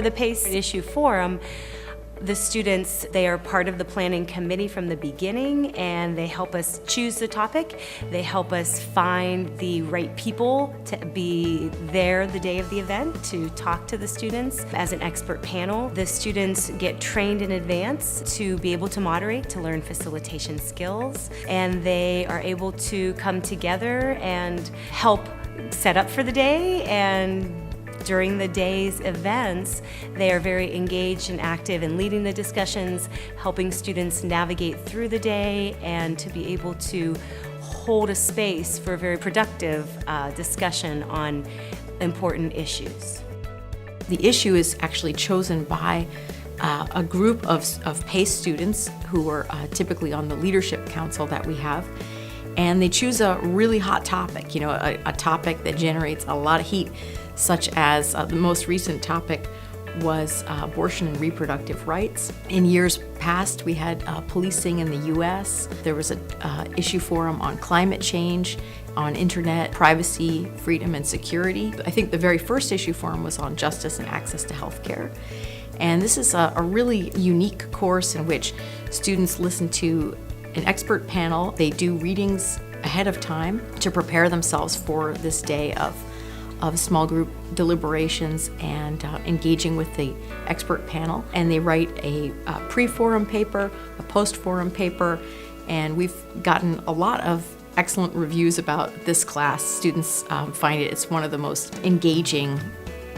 For the PACE Issue Forum, the students, they are part of the planning committee from the beginning, and they help us choose the topic. They help us find the right people to be there the day of the event to talk to the students as an expert panel. The students get trained in advance to be able to moderate, to learn facilitation skills, and they are able to come together and help set up for the day. And during the day's events, they are very engaged and active in leading the discussions, helping students navigate through the day, and to be able to hold a space for a very productive discussion on important issues. The issue is actually chosen by a group of PACE students who are typically on the leadership council that we have. And they choose a really hot topic, a topic that generates a lot of heat, such as the most recent topic was abortion and reproductive rights. In years past, we had policing in the US. There was an issue forum on climate change, on internet privacy, freedom, and security. I think the very first issue forum was on justice and access to healthcare. And this is a really unique course in which students listen to an expert panel. They do readings ahead of time to prepare themselves for this day of small group deliberations and engaging with the expert panel. And they write a pre-forum paper, a post-forum paper, and we've gotten a lot of excellent reviews about this class. Students find it's one of the most engaging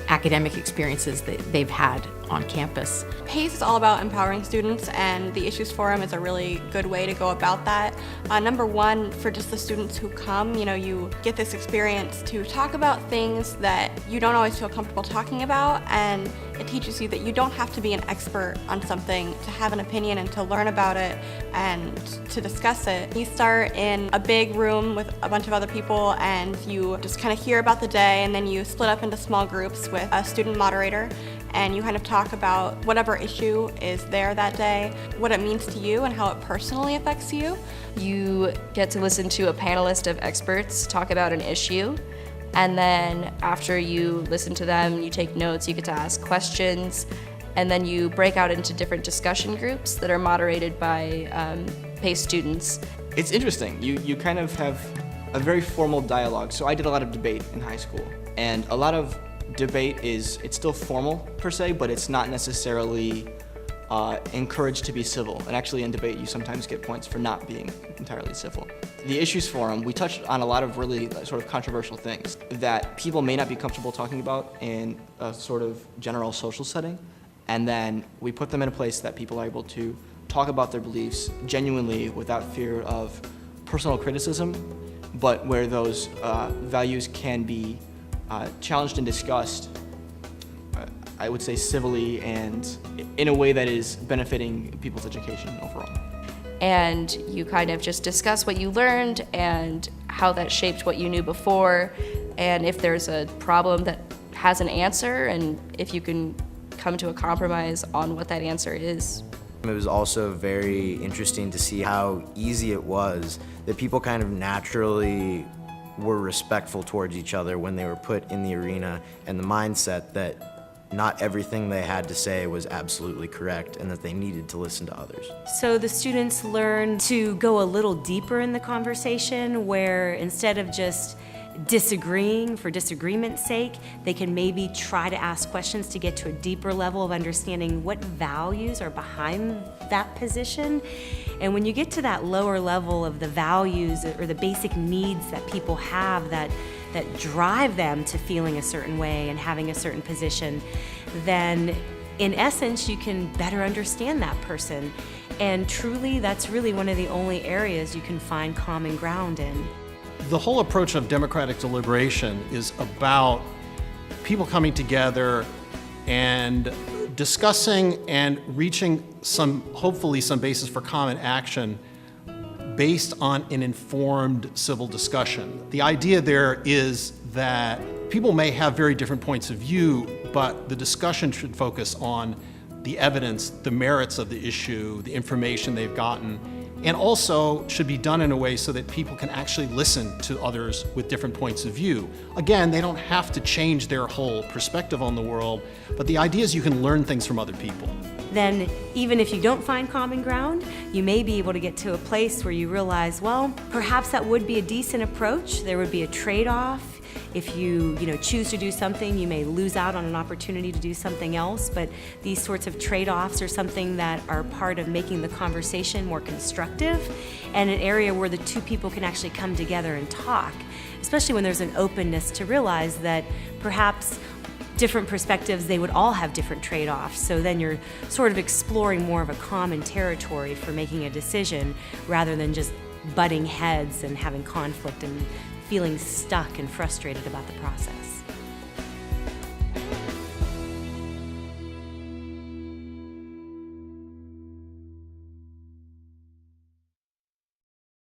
academic experiences that they've had on campus. PACE is all about empowering students, and the Issues Forum is a really good way to go about that. Number one, for just the students who come, you get this experience to talk about things that you don't always feel comfortable talking about, and it teaches you that you don't have to be an expert on something to have an opinion and to learn about it and to discuss it. You start in a big room with a bunch of other people, and you just kind of hear about the day, and then you split up into small groups with a student moderator, and you kind of talk about whatever issue is there that day, what it means to you and how it personally affects you. You get to listen to a panelist of experts talk about an issue, and then after you listen to them, you take notes, you get to ask questions, and then you break out into different discussion groups that are moderated by PACE students. It's interesting. You kind of have a very formal dialogue. So I did a lot of debate in high school, and a lot of debate it's still formal per se, but it's not necessarily encouraged to be civil. And actually in debate, you sometimes get points for not being entirely civil. The Issues Forum, we touched on a lot of really sort of controversial things that people may not be comfortable talking about in a sort of general social setting. And then we put them in a place that people are able to talk about their beliefs genuinely without fear of personal criticism, but where those values can be challenged and discussed, I would say civilly and in a way that is benefiting people's education overall. And you kind of just discuss what you learned and how that shaped what you knew before, and if there's a problem that has an answer, and if you can come to a compromise on what that answer is. It was also very interesting to see how easy it was, that people kind of naturally were respectful towards each other when they were put in the arena, and the mindset that not everything they had to say was absolutely correct and that they needed to listen to others. So the students learn to go a little deeper in the conversation, where instead of just disagreeing for disagreement's sake, they can maybe try to ask questions to get to a deeper level of understanding what values are behind that position. And when you get to that lower level of the values or the basic needs that people have that drive them to feeling a certain way and having a certain position, then in essence you can better understand that person. And truly, that's really one of the only areas you can find common ground in. The whole approach of democratic deliberation is about people coming together and discussing and reaching hopefully some basis for common action based on an informed civil discussion. The idea there is that people may have very different points of view, but the discussion should focus on the evidence, the merits of the issue, the information they've gotten, and also should be done in a way so that people can actually listen to others with different points of view. Again, they don't have to change their whole perspective on the world, but the idea is you can learn things from other people. Then even if you don't find common ground, you may be able to get to a place where you realize, well, perhaps that would be a decent approach. There would be a trade-off. If you choose to do something, you may lose out on an opportunity to do something else, but these sorts of trade-offs are something that are part of making the conversation more constructive and an area where the two people can actually come together and talk, especially when there's an openness to realize that perhaps different perspectives, they would all have different trade-offs. So then you're sort of exploring more of a common territory for making a decision rather than just butting heads and having conflict and feeling stuck and frustrated about the process.